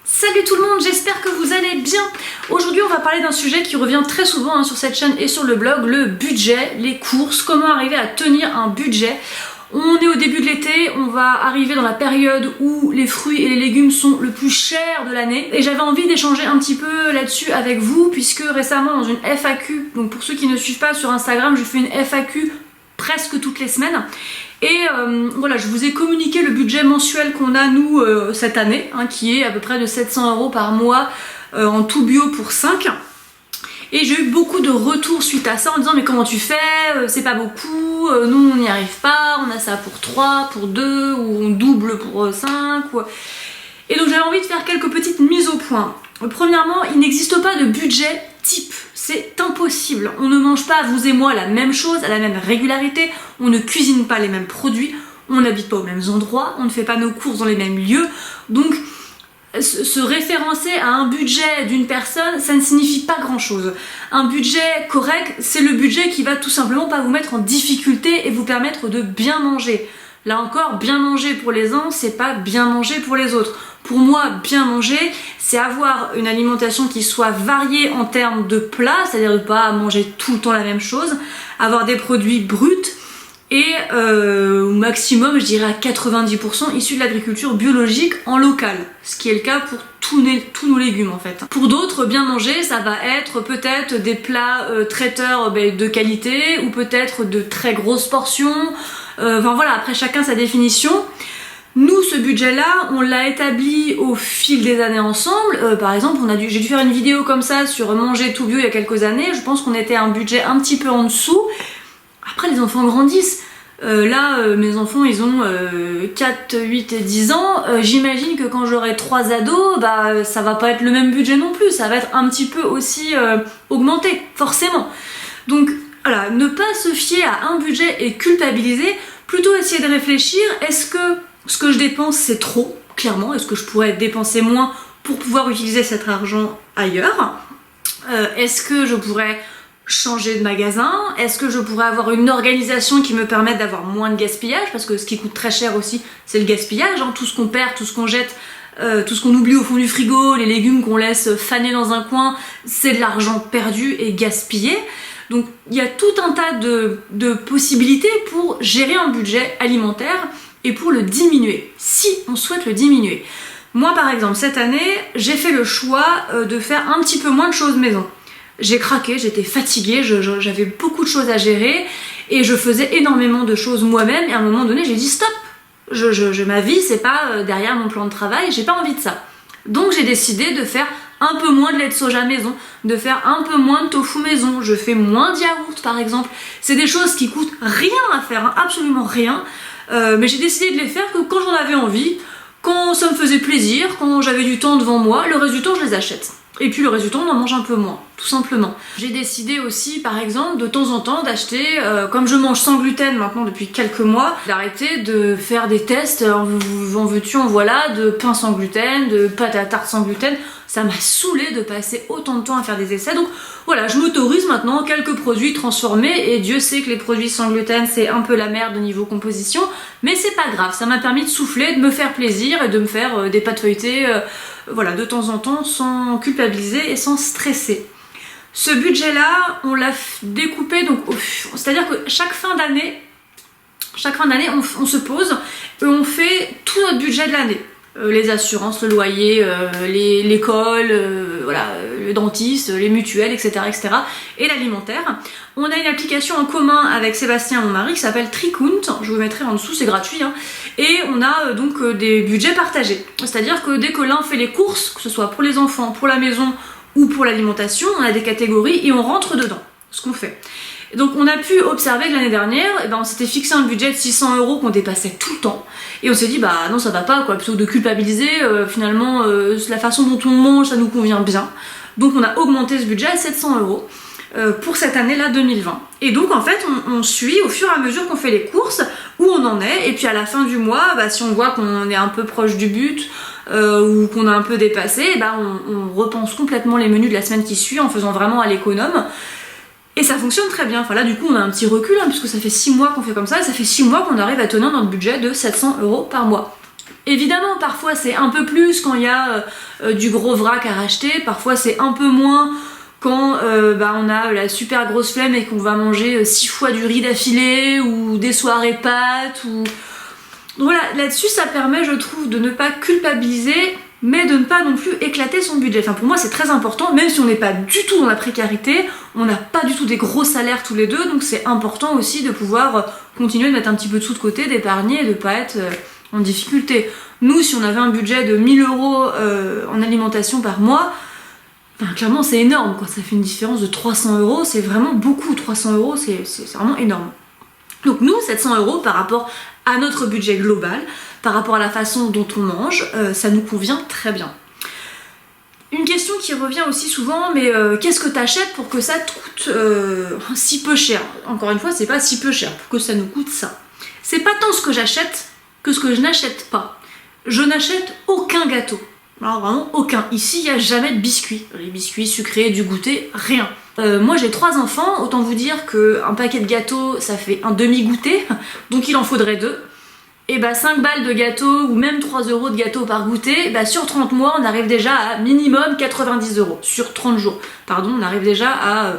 Salut tout le monde, j'espère que vous allez bien. Aujourd'hui on va parler d'un sujet qui revient très souvent sur cette chaîne et sur le blog, le budget, les courses, comment arriver à tenir un budget. On est au début de l'été, on va arriver dans la période où les fruits et les légumes sont le plus chers de l'année et j'avais envie d'échanger un petit peu là-dessus avec vous puisque récemment dans une FAQ, donc pour ceux qui ne suivent pas sur Instagram, je fais une FAQ presque toutes les semaines et voilà, je vous ai communiqué le budget mensuel qu'on a nous cette année, qui est à peu près de 700 € par mois en tout bio pour 5. Et j'ai eu beaucoup de retours suite à ça en disant mais comment tu fais, c'est pas beaucoup, nous on n'y arrive pas, on a ça pour 3, pour 2 ou on double pour 5 Et donc j'avais envie de faire quelques petites mises au point. Premièrement, il n'existe pas de budget type, c'est impossible. On ne mange pas, vous et moi, la même chose à la même régularité, on ne cuisine pas les mêmes produits, on n'habite pas aux mêmes endroits, on ne fait pas nos courses dans les mêmes lieux, donc se référencer à un budget d'une personne, ça ne signifie pas grand chose. Un budget correct, c'est le budget qui va tout simplement pas vous mettre en difficulté et vous permettre de bien manger. Là encore, bien manger pour les uns, c'est pas bien manger pour les autres. Pour moi, bien manger, c'est avoir une alimentation qui soit variée en termes de plats, c'est-à-dire ne pas manger tout le temps la même chose, avoir des produits bruts, et au maximum, je dirais à 90% issus de l'agriculture biologique en local, ce qui est le cas pour tous nos légumes en fait. Pour d'autres, bien manger, ça va être peut-être des plats traiteurs de qualité ou peut-être de très grosses portions, enfin voilà, après chacun sa définition. Nous, ce budget-là, on l'a établi au fil des années ensemble. Par exemple, j'ai dû faire une vidéo comme ça sur manger tout bio il y a quelques années. Je pense qu'on était à un budget un petit peu en dessous. Après, les enfants grandissent. Mes enfants, ils ont 4, 8 et 10 ans. J'imagine que quand j'aurai 3 ados, ça va pas être le même budget non plus. Ça va être un petit peu aussi augmenté, forcément. Donc, voilà, ne pas se fier à un budget et culpabiliser. Plutôt essayer de réfléchir, est-ce que ce que je dépense, c'est trop, clairement? Est-ce que je pourrais dépenser moins pour pouvoir utiliser cet argent ailleurs? Est-ce que je pourrais changer de magasin? Est-ce que je pourrais avoir une organisation qui me permette d'avoir moins de gaspillage? Parce que ce qui coûte très cher aussi, c'est le gaspillage, tout ce qu'on perd, tout ce qu'on jette, tout ce qu'on oublie au fond du frigo, les légumes qu'on laisse faner dans un coin, c'est de l'argent perdu et gaspillé. Donc il y a tout un tas de possibilités pour gérer un budget alimentaire et pour le diminuer, si on souhaite le diminuer. Moi par exemple, cette année, j'ai fait le choix de faire un petit peu moins de choses maison. J'ai craqué, j'étais fatiguée, j'avais beaucoup de choses à gérer et je faisais énormément de choses moi-même et à un moment donné j'ai dit stop, ma vie c'est pas derrière mon plan de travail, j'ai pas envie de ça. Donc j'ai décidé de faire un peu moins de lait de soja maison, de faire un peu moins de tofu maison, je fais moins de yaourt par exemple. C'est des choses qui coûtent rien à faire, absolument rien, mais j'ai décidé de les faire que quand j'en avais envie, quand ça me faisait plaisir, quand j'avais du temps devant moi, le reste du temps je les achète. Et puis le reste du temps on en mange un peu moins, tout simplement. J'ai décidé aussi par exemple de temps en temps d'acheter, comme je mange sans gluten maintenant depuis quelques mois, d'arrêter de faire des tests, en veux-tu en voilà, de pain sans gluten, de pâte à tarte sans gluten. Ça m'a saoulé de passer autant de temps à faire des essais, donc voilà, je m'autorise maintenant quelques produits transformés et Dieu sait que les produits sans gluten c'est un peu la merde au niveau composition, mais c'est pas grave, ça m'a permis de souffler, de me faire plaisir et de me faire des pâtes feuilletées voilà, de temps en temps sans culpabiliser et sans stresser. Ce budget-là, on l'a découpé, donc c'est-à-dire que chaque fin d'année, on se pose et on fait tout notre budget de l'année. Les assurances, le loyer, l'école, voilà, le dentiste, les mutuelles, etc., etc. et l'alimentaire. On a une application en commun avec Sébastien, mon mari, qui s'appelle Tricount, je vous mettrai en dessous, c'est gratuit, et on a donc des budgets partagés. C'est-à-dire que dès que l'un fait les courses, que ce soit pour les enfants, pour la maison ou pour l'alimentation, on a des catégories et on rentre dedans, ce qu'on fait. Et donc on a pu observer que l'année dernière, on s'était fixé un budget de 600 € qu'on dépassait tout le temps. Et on s'est dit non ça va pas quoi, plutôt que de culpabiliser, finalement la façon dont on mange ça nous convient bien. Donc on a augmenté ce budget à 700 € pour cette année-là 2020. Et donc en fait on suit au fur et à mesure qu'on fait les courses où on en est, et puis à la fin du mois, si on voit qu'on est un peu proche du but ou qu'on a un peu dépassé, on repense complètement les menus de la semaine qui suit en faisant vraiment à l'économe. Et ça fonctionne très bien. Enfin là du coup on a un petit recul puisque ça fait 6 mois qu'on fait comme ça et ça fait 6 mois qu'on arrive à tenir notre budget de 700 € par mois. Évidemment, parfois c'est un peu plus quand il y a du gros vrac à racheter, parfois c'est un peu moins quand on a la super grosse flemme et qu'on va manger 6 fois du riz d'affilée ou des soirées pâtes ou... Voilà, là-dessus ça permet, je trouve, de ne pas culpabiliser, mais de ne pas non plus éclater son budget. Enfin, pour moi c'est très important, même si on n'est pas du tout dans la précarité, on n'a pas du tout des gros salaires tous les deux, donc c'est important aussi de pouvoir continuer de mettre un petit peu de sous de côté, d'épargner et de ne pas être en difficulté. Nous, si on avait un budget de 1000 € en alimentation par mois, enfin, clairement c'est énorme, quoi. Ça fait une différence de 300 €, c'est vraiment beaucoup. 300 € c'est vraiment énorme. Donc nous, 700 € par rapport à notre budget global, par rapport à la façon dont on mange, ça nous convient très bien. Une question qui revient aussi souvent, mais qu'est-ce que tu achètes pour que ça te coûte si peu cher? Encore une fois, c'est pas si peu cher, pour que ça nous coûte ça. C'est pas tant ce que j'achète que ce que je n'achète pas. Je n'achète aucun gâteau. Alors vraiment aucun. Ici, il n'y a jamais de biscuits. Les biscuits sucrés, du goûter, rien. Moi j'ai 3 enfants, autant vous dire qu'un paquet de gâteaux ça fait un demi-goûter, donc il en faudrait 2. Et 5 balles de gâteau ou même 3 € de gâteau par goûter, sur 30 mois on arrive déjà à minimum 90 €. Sur 30 jours, pardon, on arrive déjà à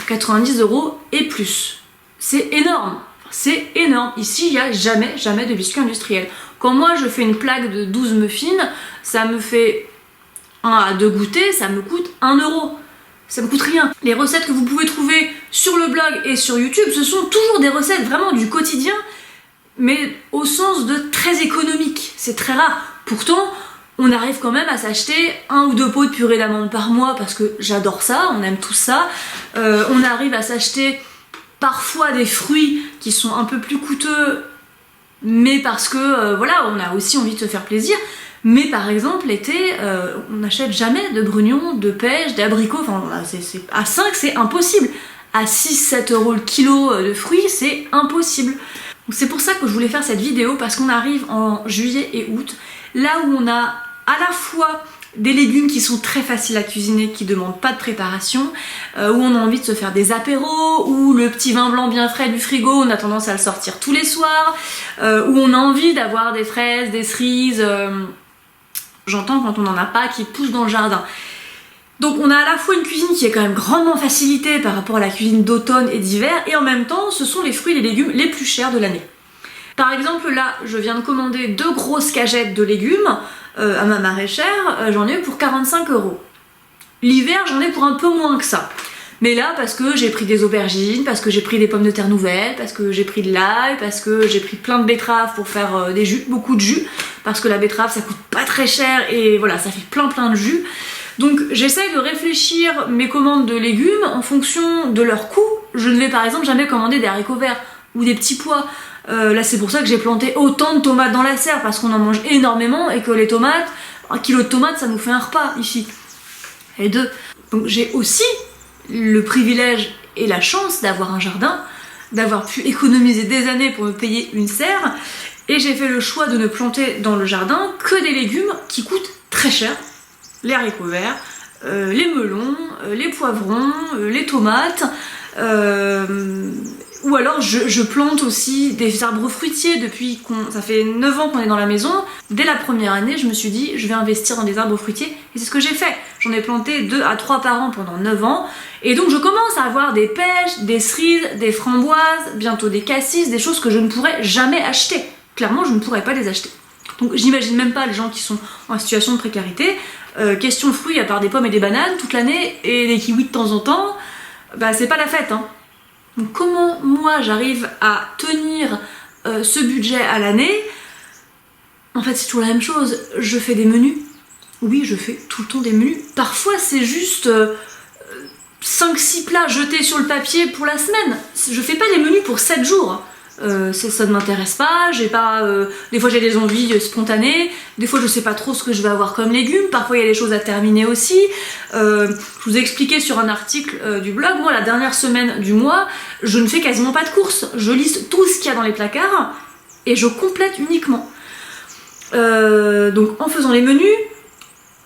90 € et plus. C'est énorme, c'est énorme. Ici il n'y a jamais de biscuits industriels. Quand moi je fais une plaque de 12 muffins, ça me fait 1 à 2 goûters, ça me coûte 1 €. Ça me coûte rien. Les recettes que vous pouvez trouver sur le blog et sur YouTube, ce sont toujours des recettes vraiment du quotidien, mais au sens de très économique. C'est très rare. Pourtant, on arrive quand même à s'acheter 1 ou 2 pots de purée d'amandes par mois parce que j'adore ça, on aime tout ça. On arrive à s'acheter parfois des fruits qui sont un peu plus coûteux, mais parce que voilà, on a aussi envie de se faire plaisir. Mais par exemple, l'été, on n'achète jamais de brugnons, de pêches, d'abricots, enfin à 5 c'est impossible. À 6-7 € le kilo de fruits, c'est impossible. C'est pour ça que je voulais faire cette vidéo, parce qu'on arrive en juillet et août, là où on a à la fois des légumes qui sont très faciles à cuisiner, qui ne demandent pas de préparation, où on a envie de se faire des apéros, où le petit vin blanc bien frais du frigo, on a tendance à le sortir tous les soirs, où on a envie d'avoir des fraises, des cerises... J'entends quand on n'en a pas, qui poussent dans le jardin. Donc on a à la fois une cuisine qui est quand même grandement facilitée par rapport à la cuisine d'automne et d'hiver, et en même temps ce sont les fruits et les légumes les plus chers de l'année. Par exemple là, je viens de commander 2 grosses cagettes de légumes à ma maraîchère, j'en ai eu pour 45 €. L'hiver j'en ai pour un peu moins que ça. Mais là, parce que j'ai pris des aubergines, parce que j'ai pris des pommes de terre nouvelles, parce que j'ai pris de l'ail, parce que j'ai pris plein de betteraves pour faire des jus, beaucoup de jus, parce que la betterave ça coûte pas très cher et voilà, ça fait plein de jus. Donc j'essaye de réfléchir mes commandes de légumes en fonction de leur coût. Je ne vais par exemple jamais commander des haricots verts ou des petits pois. Là c'est pour ça que j'ai planté autant de tomates dans la serre, parce qu'on en mange énormément et que les tomates, 1 kilo de tomates ça nous fait un repas ici. Et 2. Donc j'ai aussi le privilège et la chance d'avoir un jardin, d'avoir pu économiser des années pour me payer une serre, et j'ai fait le choix de ne planter dans le jardin que des légumes qui coûtent très cher. Les haricots verts, les melons, les poivrons, les tomates, ou alors je plante aussi des arbres fruitiers depuis ça fait 9 ans qu'on est dans la maison. Dès la première année, je me suis dit je vais investir dans des arbres fruitiers, et c'est ce que j'ai fait. J'en ai planté 2 à 3 par an pendant 9 ans, et donc je commence à avoir des pêches, des cerises, des framboises, bientôt des cassis, des choses que je ne pourrais jamais acheter. Clairement, je ne pourrais pas les acheter. Donc j'imagine même pas les gens qui sont en situation de précarité. Question fruits, à part des pommes et des bananes toute l'année, et des kiwis de temps en temps, c'est pas la fête, hein. Donc comment moi j'arrive à tenir ce budget à l'année? En fait c'est toujours la même chose, je fais des menus. Oui, je fais tout le temps des menus. Parfois c'est juste 5-6 plats jetés sur le papier pour la semaine. Je fais pas des menus pour 7 jours. Ça ne m'intéresse pas, j'ai pas, des fois j'ai des envies spontanées, des fois je sais pas trop ce que je vais avoir comme légumes, parfois il y a des choses à terminer aussi. Je vous ai expliqué sur un article du blog, moi la dernière semaine du mois, je ne fais quasiment pas de courses, je liste tout ce qu'il y a dans les placards et je complète uniquement. Donc en faisant les menus,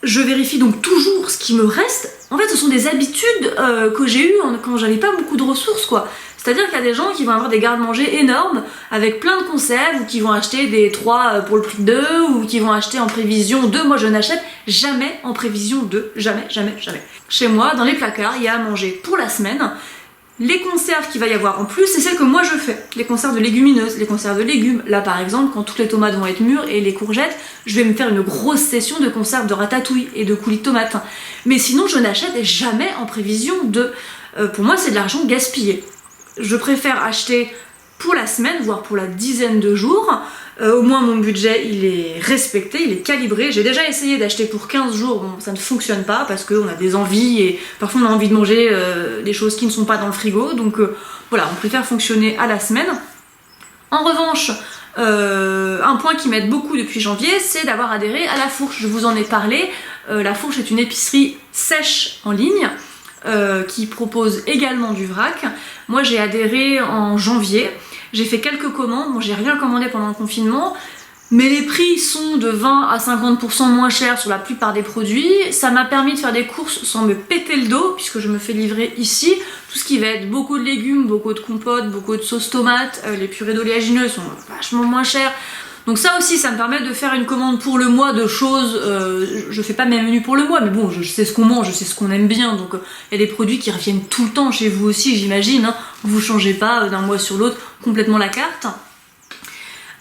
je vérifie donc toujours ce qui me reste. En fait ce sont des habitudes que j'ai eues quand j'avais pas beaucoup de ressources quoi. C'est-à-dire qu'il y a des gens qui vont avoir des garde-manger énormes avec plein de conserves, ou qui vont acheter des 3 pour le prix de 2, ou qui vont acheter en prévision 2. Moi je n'achète jamais en prévision 2, jamais, jamais, jamais. Chez moi, dans les placards, il y a à manger pour la semaine. Les conserves qu'il va y avoir en plus, c'est celles que moi je fais. Les conserves de légumineuses, les conserves de légumes. Là par exemple, quand toutes les tomates vont être mûres et les courgettes, je vais me faire une grosse session de conserves de ratatouille et de coulis de tomates. Mais sinon, je n'achète jamais en prévision de... pour moi, c'est de l'argent gaspillé. Je préfère acheter pour la semaine, voire pour la dizaine de jours. Au moins mon budget il est respecté, il est calibré. J'ai déjà essayé d'acheter pour 15 jours, bon ça ne fonctionne pas parce qu'on a des envies et parfois on a envie de manger des choses qui ne sont pas dans le frigo. Donc voilà, on préfère fonctionner à la semaine. En revanche, un point qui m'aide beaucoup depuis janvier, c'est d'avoir adhéré à La Fourche. Je vous en ai parlé. La Fourche est une épicerie sèche en ligne. Qui propose également du vrac. Moi j'ai adhéré en janvier, j'ai fait quelques commandes, bon j'ai rien commandé pendant le confinement, mais les prix sont de 20 à 50% moins chers sur la plupart des produits. Ça m'a permis de faire des courses sans me péter le dos, puisque je me fais livrer ici tout ce qui va être beaucoup de légumes, beaucoup de compotes, beaucoup de sauces tomates, les purées d'oléagineux sont vachement moins chères. Donc ça aussi, ça me permet de faire une commande pour le mois de choses, je fais pas mes menus pour le mois, mais bon, je sais ce qu'on mange, je sais ce qu'on aime bien, donc il y a des produits qui reviennent tout le temps chez vous aussi, j'imagine, hein. Vous changez pas d'un mois sur l'autre complètement la carte.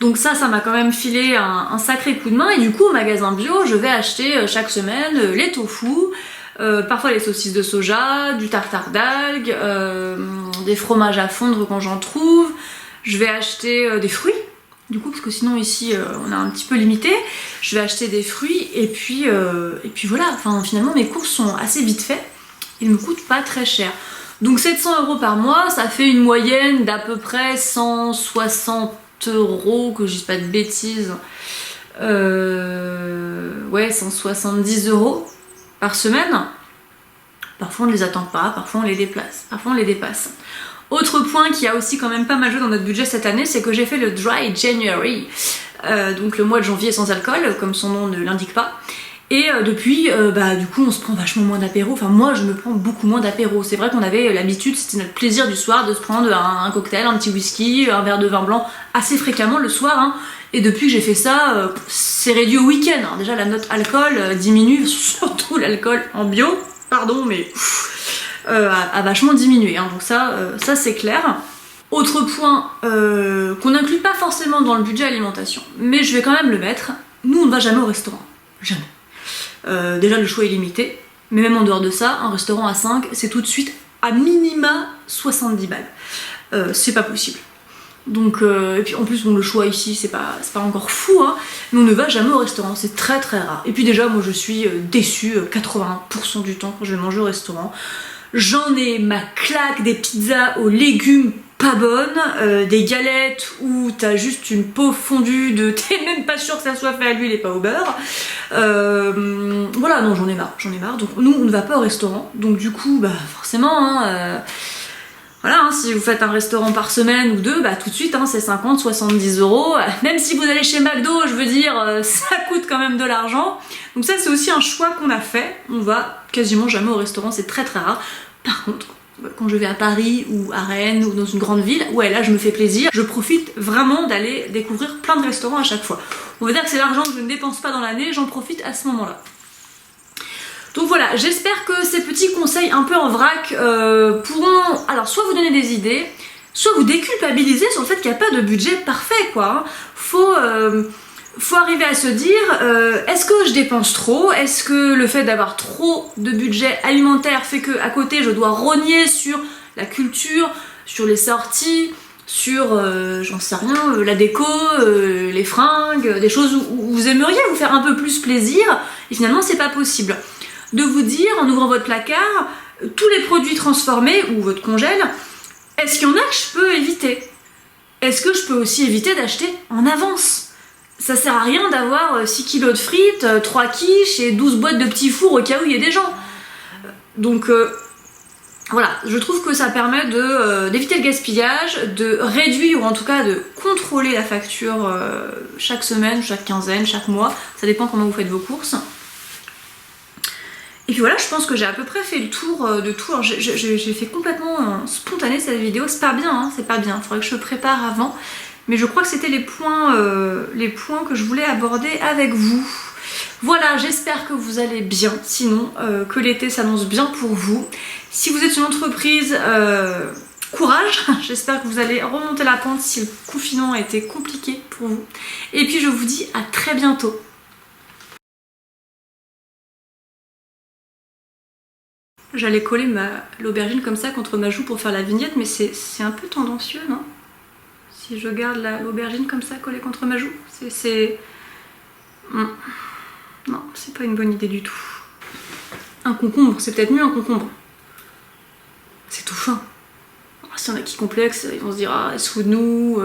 Donc ça m'a quand même filé un sacré coup de main, et du coup au magasin bio, je vais acheter chaque semaine les tofus, parfois les saucisses de soja, du tartare d'algues, des fromages à fondre quand j'en trouve, je vais acheter des fruits. Du coup, parce que sinon ici on a un petit peu limité, je vais acheter des fruits et puis voilà, enfin finalement mes courses sont assez vite faites, ils me coûtent pas très cher. Donc 700 € par mois, ça fait une moyenne d'à peu près 160 €, que je dise pas de bêtises, ouais 170 € par semaine. Parfois on ne les attend pas, parfois on les déplace, parfois on les dépasse. Autre point qui a aussi quand même pas mal joué dans notre budget cette année, c'est que j'ai fait le Dry January, donc le mois de janvier sans alcool, comme son nom ne l'indique pas. Et depuis, du coup on se prend vachement moins d'apéro, enfin moi je me prends beaucoup moins d'apéro. C'est vrai qu'on avait l'habitude, c'était notre plaisir du soir de se prendre un cocktail, un petit whisky, un verre de vin blanc assez fréquemment le soir, hein. Et depuis que j'ai fait ça, c'est réduit au week-end. Alors déjà la note alcool diminue, surtout l'alcool en bio, pardon mais... a vachement diminué, hein. Donc ça c'est clair. Autre point qu'on n'inclut pas forcément dans le budget alimentation, mais je vais quand même le mettre, nous on ne va jamais au restaurant, jamais. Déjà le choix est limité, mais même en dehors de ça, un restaurant à 5, c'est tout de suite à minima 70 balles. C'est pas possible. Donc, et puis en plus bon, le choix ici c'est pas encore fou, hein, mais on ne va jamais au restaurant, c'est très très rare. Et puis déjà moi je suis déçue 80% du temps quand je vais manger au restaurant. J'en ai ma claque des pizzas aux légumes pas bonnes, des galettes où t'as juste une peau fondue de t'es même pas sûr que ça soit fait à l'huile et pas au beurre. Voilà, non j'en ai marre. Donc nous on ne va pas au restaurant, donc du coup forcément voilà, hein, si vous faites un restaurant par semaine ou deux, tout de suite c'est 50-70 €. Même si vous allez chez McDo, je veux dire, ça coûte quand même de l'argent. Donc ça c'est aussi un choix qu'on a fait. On va quasiment jamais au restaurant, c'est très très rare. Par contre, quand je vais à Paris ou à Rennes ou dans une grande ville, ouais là je me fais plaisir. Je profite vraiment d'aller découvrir plein de restaurants à chaque fois. On va dire que c'est l'argent que je ne dépense pas dans l'année, j'en profite à ce moment-là. Donc voilà, j'espère que ces petits conseils un peu en vrac pourront alors soit vous donner des idées, soit vous déculpabiliser sur le fait qu'il n'y a pas de budget parfait quoi. Faut arriver à se dire est-ce que je dépense trop? Est-ce que le fait d'avoir trop de budget alimentaire fait que à côté je dois rogner sur la culture, sur les sorties, sur j'en sais rien, la déco, les fringues, des choses où vous aimeriez vous faire un peu plus plaisir et finalement c'est pas possible. De vous dire en ouvrant votre placard tous les produits transformés ou votre congèle, est-ce qu'il y en a que je peux éviter? Est-ce que je peux aussi éviter d'acheter en avance? Ça sert à rien d'avoir 6 kilos de frites, 3 quiches et 12 boîtes de petits fours au cas où il y a des gens. Donc voilà, je trouve que ça permet d'éviter le gaspillage, de réduire ou en tout cas de contrôler la facture chaque semaine, chaque quinzaine, chaque mois, ça dépend comment vous faites vos courses. Et puis voilà, je pense que j'ai à peu près fait le tour de tout. Alors j'ai fait complètement spontané cette vidéo, c'est pas bien, hein, c'est pas bien, il faudrait que je me prépare avant. Mais je crois que c'était les points que je voulais aborder avec vous. Voilà, j'espère que vous allez bien, sinon que l'été s'annonce bien pour vous. Si vous êtes une entreprise, courage, j'espère que vous allez remonter la pente si le confinement a été compliqué pour vous. Et puis je vous dis à très bientôt. J'allais coller l'aubergine comme ça contre ma joue pour faire la vignette, mais c'est un peu tendancieux, non? Si je garde l'aubergine comme ça collée contre ma joue, non, c'est pas une bonne idée du tout. Un concombre, c'est peut-être mieux un concombre. C'est tout fin. S'il y en a qui complexent, ils vont se dire ah, elle se fout de nous,